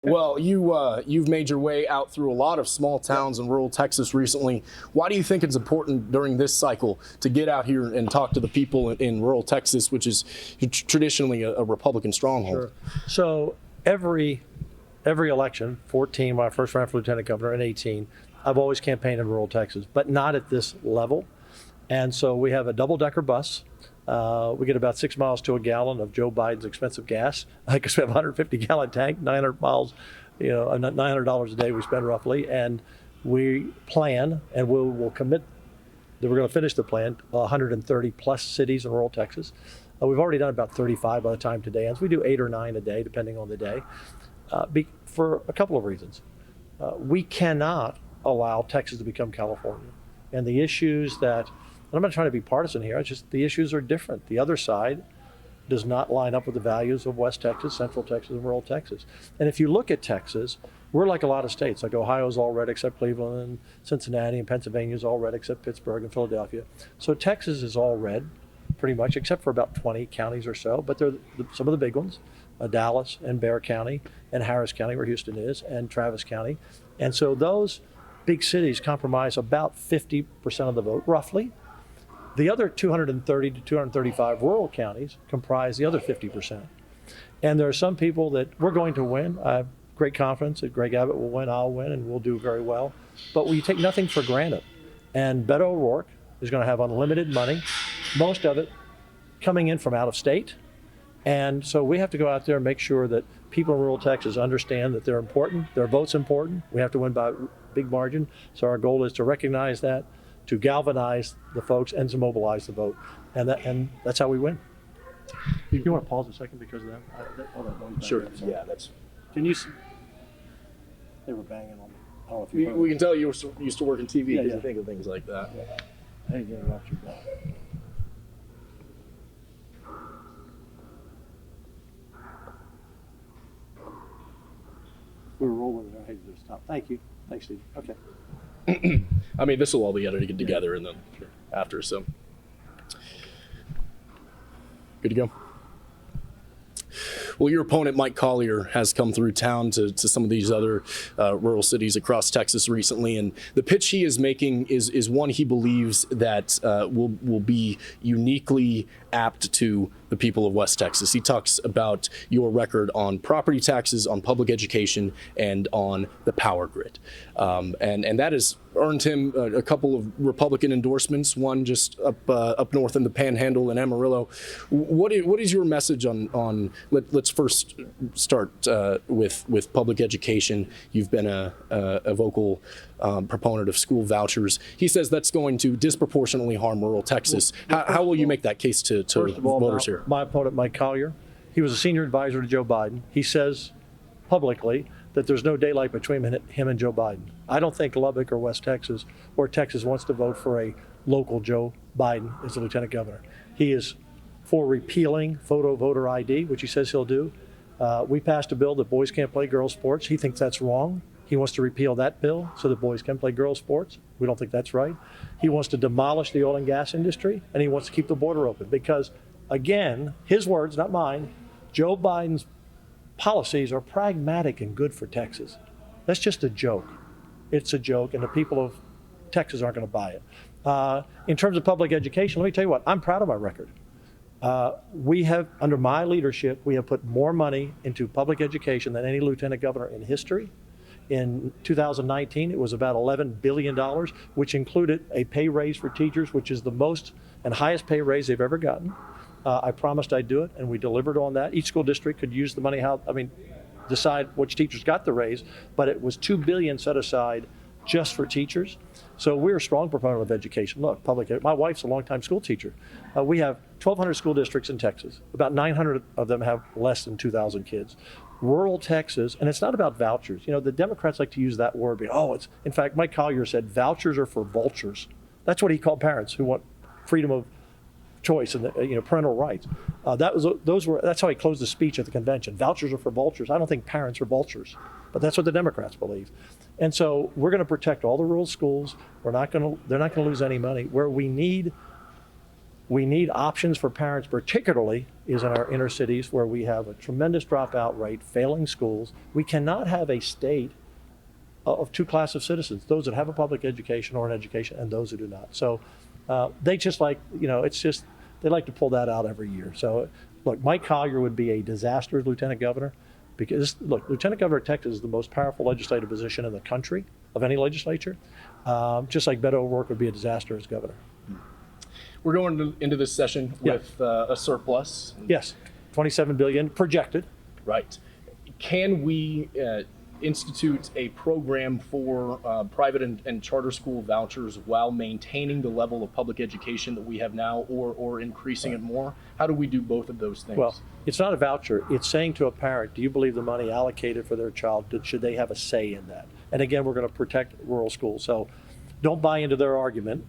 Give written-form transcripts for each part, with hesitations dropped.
Well, you've made your way out through a lot of small towns in rural Texas recently. Why do you think it's important during this cycle to get out here and talk to the people in rural Texas, which is traditionally a Republican stronghold? Sure. So every election, 14 when I first ran for lieutenant governor, and 18, I've always campaigned in rural Texas, but not at this level. And so we have a double-decker bus. We get about 6 miles to a gallon of Joe Biden's expensive gas. I guess we have a 150-gallon tank, 900 miles, $900 a day we spend roughly. And we plan, and we'll commit that we're going to finish the plan, 130 plus cities in rural Texas. We've already done about 35 by the time today ends. We do 8 or 9 a day, depending on the day, for a couple of reasons. We cannot allow Texas to become California. And the issues that, and I'm not trying to be partisan here, it's just the issues are different. The other side does not line up with the values of West Texas, Central Texas, and rural Texas. And if you look at Texas, we're like a lot of states. Like Ohio's all red except Cleveland, and Cincinnati, and Pennsylvania's all red except Pittsburgh and Philadelphia. So Texas is all red, pretty much, except for about 20 counties or so. But they're some of the big ones, Dallas and Bexar County and Harris County, where Houston is, and Travis County. And so those big cities comprise about 50% of the vote, roughly. The other 230 to 235 rural counties comprise the other 50%. And there are some people that we're going to win. I have great confidence that Greg Abbott will win, I'll win, and we'll do very well. But we take nothing for granted. And Beto O'Rourke is going to have unlimited money, most of it coming in from out of state. And so we have to go out there and make sure that people in rural Texas understand that they're important, their vote's important. We have to win by a big margin. So our goal is to recognize that, to galvanize the folks, and to mobilize the vote. And that's how we win. You want to pause a second because of that? Sure. Yeah, that's. Can you see? They were banging on me. I don't know if you We can tell you used to work in TV because Yeah. you think of things like that. Yeah. I didn't interrupt you. We were rolling there. I hate to stop. Thank you. Thanks, Steve. Okay. I mean, this will all be edited together and then after, so. Good to go. Well, your opponent, Mike Collier, has come through town to some of these other rural cities across Texas recently, and the pitch he is making is one he believes that will be uniquely apt to the people of West Texas. He talks about your record on property taxes, on public education, and on the power grid. And that has earned him a couple of Republican endorsements, one just up north in the Panhandle in Amarillo. What is your message on let's first start with public education. You've been a vocal proponent of school vouchers. He says that's going to disproportionately harm rural Texas. How will you make that case to voters here? My opponent, Mike Collier, he was a senior advisor to Joe Biden. He says publicly that there's no daylight between him and Joe Biden. I don't think Lubbock or West Texas or Texas wants to vote for a local Joe Biden as the lieutenant governor. He is for repealing photo voter ID, which he says he'll do. We passed a bill that boys can't play girls' sports. He thinks that's wrong. He wants to repeal that bill so that boys can play girls' sports. We don't think that's right. He wants to demolish the oil and gas industry, and he wants to keep the border open because, again, his words, not mine, Joe Biden's policies are pragmatic and good for Texas. That's just a joke. It's a joke, and the people of Texas aren't going to buy it. In terms of public education, let me tell you what, I'm proud of my record. We have, under my leadership, we have put more money into public education than any lieutenant governor in history. In 2019, it was about $11 billion, which included a pay raise for teachers, which is the most and highest pay raise they've ever gotten. I promised I'd do it, and we delivered on that. Each school district could use the money decide which teachers got the raise, but it was $2 billion set aside just for teachers. So we're a strong proponent of education. Look, my wife's a longtime school teacher. We have 1,200 school districts in Texas. About 900 of them have less than 2,000 kids. Rural Texas, and it's not about vouchers. You know, the Democrats like to use that word. In fact, Mike Collier said vouchers are for vultures. That's what he called parents who want freedom of choice and parental rights. That's how he closed the speech at the convention. Vouchers are for vultures. I don't think parents are vultures, but that's what the Democrats believe. And so we're going to protect all the rural schools. They're not going to lose any money. Where we need We need options for parents, particularly is in our inner cities where we have a tremendous dropout rate, failing schools. We cannot have a state of two classes of citizens, those that have a public education or an education and those who do not. So they just like, it's just, they like to pull that out every year. So look, Mike Collier would be a disaster as lieutenant governor because, look, lieutenant governor of Texas is the most powerful legislative position in the country of any legislature. Just like Beto O'Rourke would be a disaster as governor. We're going into this session with a surplus. Yes, 27 billion projected. Right. Can we institute a program for private and charter school vouchers while maintaining the level of public education that we have now, or increasing it more? How do we do both of those things? Well, it's not a voucher. It's saying to a parent, do you believe the money allocated for their child, should they have a say in that? And again, we're going to protect rural schools. So don't buy into their argument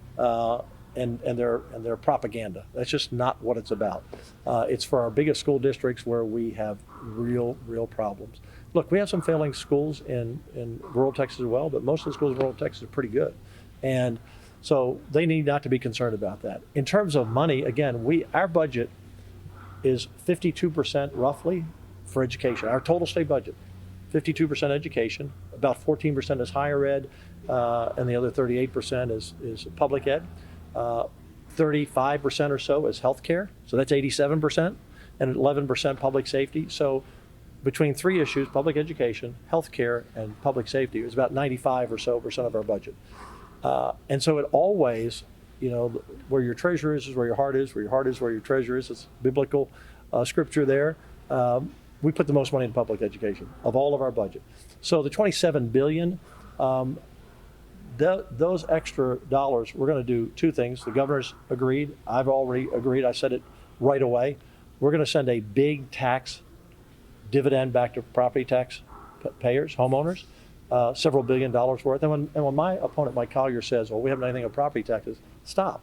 and their propaganda. That's just not what it's about. It's for our biggest school districts where we have real problems. Look, we have some failing schools in rural Texas as well, but most of the schools in rural Texas are pretty good. And so they need not to be concerned about that. In terms of money, again, our budget is 52% roughly for education. Our total state budget, 52% education, about 14% is higher ed, and the other 38% is public ed. 35% or so is healthcare, so that's 87%, and 11% public safety. So between three issues, public education, healthcare, and public safety, it was about 95% or so of our budget. And so it always, where your treasure is where your heart is, where your heart is where your treasure is. It's biblical scripture there. We put the most money in public education of all of our budget. So the 27 billion, those extra dollars, we're going to do two things. The governor's agreed. I've already agreed. I said it right away. We're going to send a big tax dividend back to property tax payers, homeowners, several $1 billion worth. And when my opponent, Mike Collier, says, well, we haven't done anything on property taxes, stop.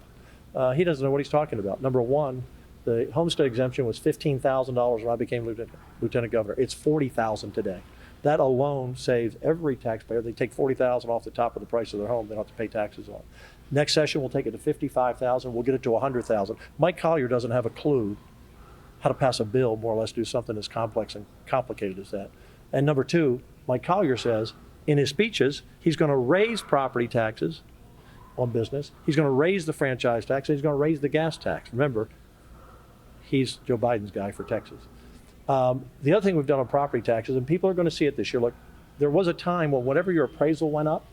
He doesn't know what he's talking about. Number one, the homestead exemption was $15,000 when I became lieutenant governor. It's $40,000 today. That alone saves every taxpayer. They take $40,000 off the top of the price of their home. They don't have to pay taxes on. Next session, we'll take it to $55,000. We'll get it to $100,000. Mike Collier doesn't have a clue how to pass a bill, more or less do something as complex and complicated as that. And number two, Mike Collier says in his speeches, he's going to raise property taxes on business. He's going to raise the franchise tax, and he's going to raise the gas tax. Remember, he's Joe Biden's guy for Texas. The other thing we've done on property taxes, and people are going to see it this year, look, there was a time when whenever your appraisal went up,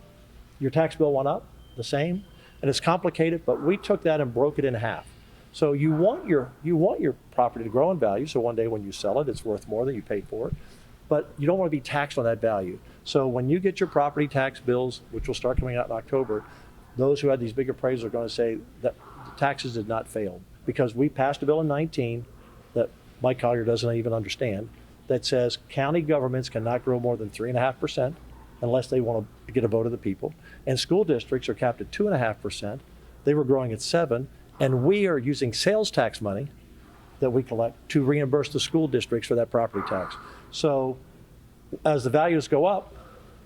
your tax bill went up the same, and it's complicated, but we took that and broke it in half. So you want your property to grow in value, so one day when you sell it, it's worth more than you paid for it, but you don't want to be taxed on that value. So when you get your property tax bills, which will start coming out in October, those who had these big appraisals are going to say that the taxes did not fail, because we passed a bill in 19 that Mike Collier doesn't even understand, that says county governments cannot grow more than 3.5% unless they want to get a vote of the people, and school districts are capped at 2.5%. They were growing at 7%. And we are using sales tax money that we collect to reimburse the school districts for that property tax. So as the values go up,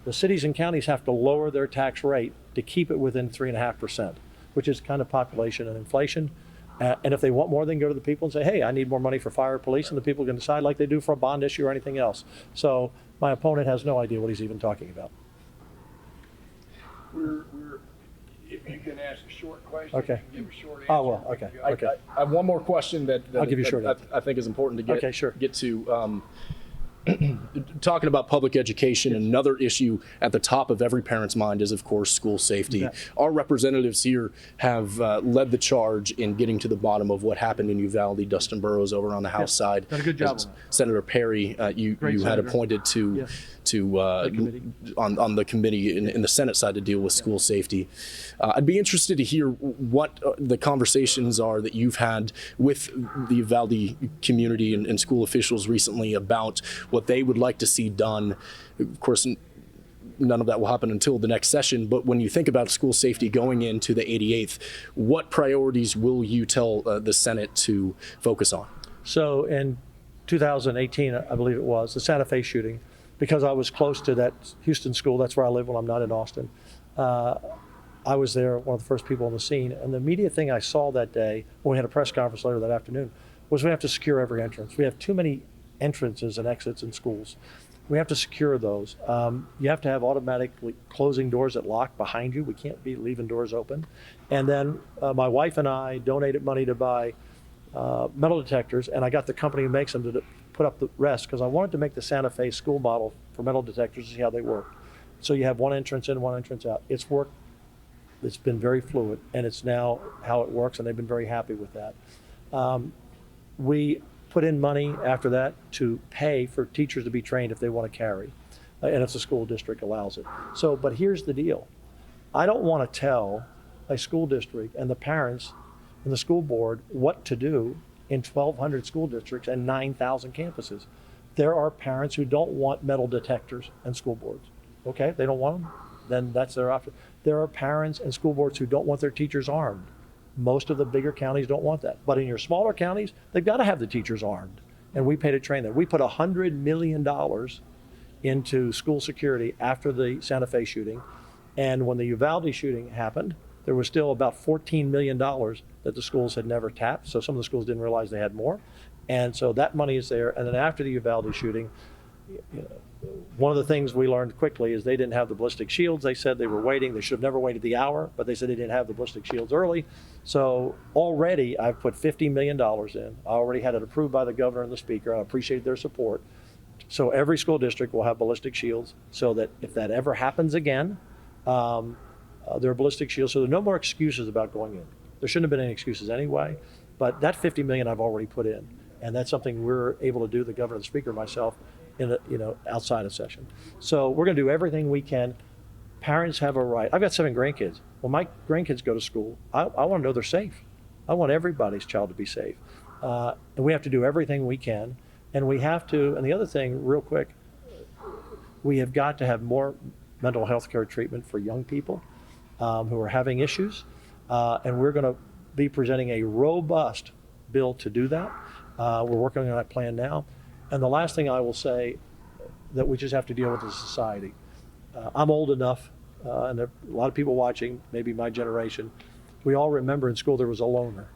the cities and counties have to lower their tax rate to keep it within 3.5%, which is kind of population and inflation. And if they want more, they can go to the people and say, hey, I need more money for fire or police, and the people can decide like they do for a bond issue or anything else. So my opponent has no idea what he's even talking about. If you can ask a short question, Okay. give a short answer. Oh, well, okay. I have one more question that I'll give you a short answer. I think is important to get, Okay, sure. get to. Talking about public education, another issue at the top of every parent's mind is, of course, school safety. Yeah. Our representatives here have led the charge in getting to the bottom of what happened in Uvalde. Dustin Burrows over on the House side. Done a good job As on that. Senator Perry, you had senator. appointed to Yes. to on the committee in the Senate side to deal with school safety. I'd be interested to hear what the conversations are that you've had with the Uvalde community and school officials recently about what they would like to see done. Of course, none of that will happen until the next session, but when you think about school safety going into the 88th, what priorities will you tell the Senate to focus on? So in 2018, I believe it was, the Santa Fe shooting, because I was close to that Houston school, that's where I live when I'm not in Austin. I was there, one of the first people on the scene, and the immediate thing I saw that day, when we had a press conference later that afternoon, was we have to secure every entrance. We have too many entrances and exits in schools. We have to secure those. You have to have automatically closing doors that lock behind you. We can't be leaving doors open. And then my wife and I donated money to buy metal detectors, and I got the company who makes them to put up the rest, because I wanted to make the Santa Fe school model for metal detectors to see how they work. So you have one entrance in, one entrance out. It's worked. It's been very fluid, and it's now how it works, and they've been very happy with that. We put in money after that to pay for teachers to be trained if they want to carry, and if the school district allows it. So, but here's the deal. I don't want to tell a school district and the parents and the school board what to do in 1,200 school districts and 9,000 campuses. There are parents who don't want metal detectors and school boards. Okay, they don't want them, then that's their option. There are parents and school boards who don't want their teachers armed. Most of the bigger counties don't want that. But in your smaller counties, they've got to have the teachers armed. And we pay to train them. We put $100 million into school security after the Santa Fe shooting. And when the Uvalde shooting happened, there was still about $14 million that the schools had never tapped. So some of the schools didn't realize they had more. And so that money is there. And then after the Uvalde shooting, one of the things we learned quickly is they didn't have the ballistic shields. They said they were waiting. They should have never waited the hour, but they said they didn't have the ballistic shields early. So already I've put $50 million in. I already had it approved by the governor and the speaker. I appreciate their support. So every school district will have ballistic shields, so that if that ever happens again, there are ballistic shields. So there are no more excuses about going in. There shouldn't have been any excuses anyway, but that $50 million I've already put in. And that's something we're able to do, the governor, the speaker, myself, in outside of session. So we're going to do everything we can. Parents have a right. I've got 7 grandkids. When my grandkids go to school, I want to know they're safe. I want everybody's child to be safe. And we have to do everything we can. And we have to, and the other thing, real quick, we have got to have more mental health care treatment for young people who are having issues. And we're going to be presenting a robust bill to do that. We're working on that plan now. And the last thing I will say that we just have to deal with as a society. I'm old enough, and there are a lot of people watching, maybe my generation. We all remember in school there was a loner.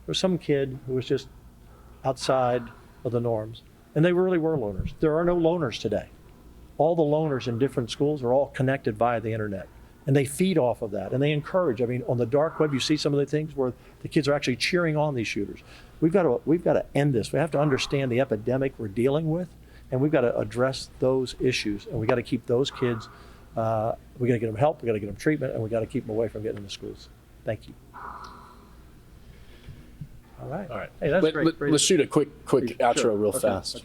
There was some kid who was just outside of the norms, and they really were loners. There are no loners today. All the loners in different schools are all connected via the internet, and they feed off of that, and they encourage. I mean, on the dark web, you see some of the things where the kids are actually cheering on these shooters. We've got to end this. We have to understand the epidemic we're dealing with, and we've got to address those issues, and we got to keep those kids. We got to get them help. We got to get them treatment, and we got to keep them away from getting into schools. Thank you. All right. All right. Hey, that's great. Let's shoot a quick outro real Okay, fast. Okay.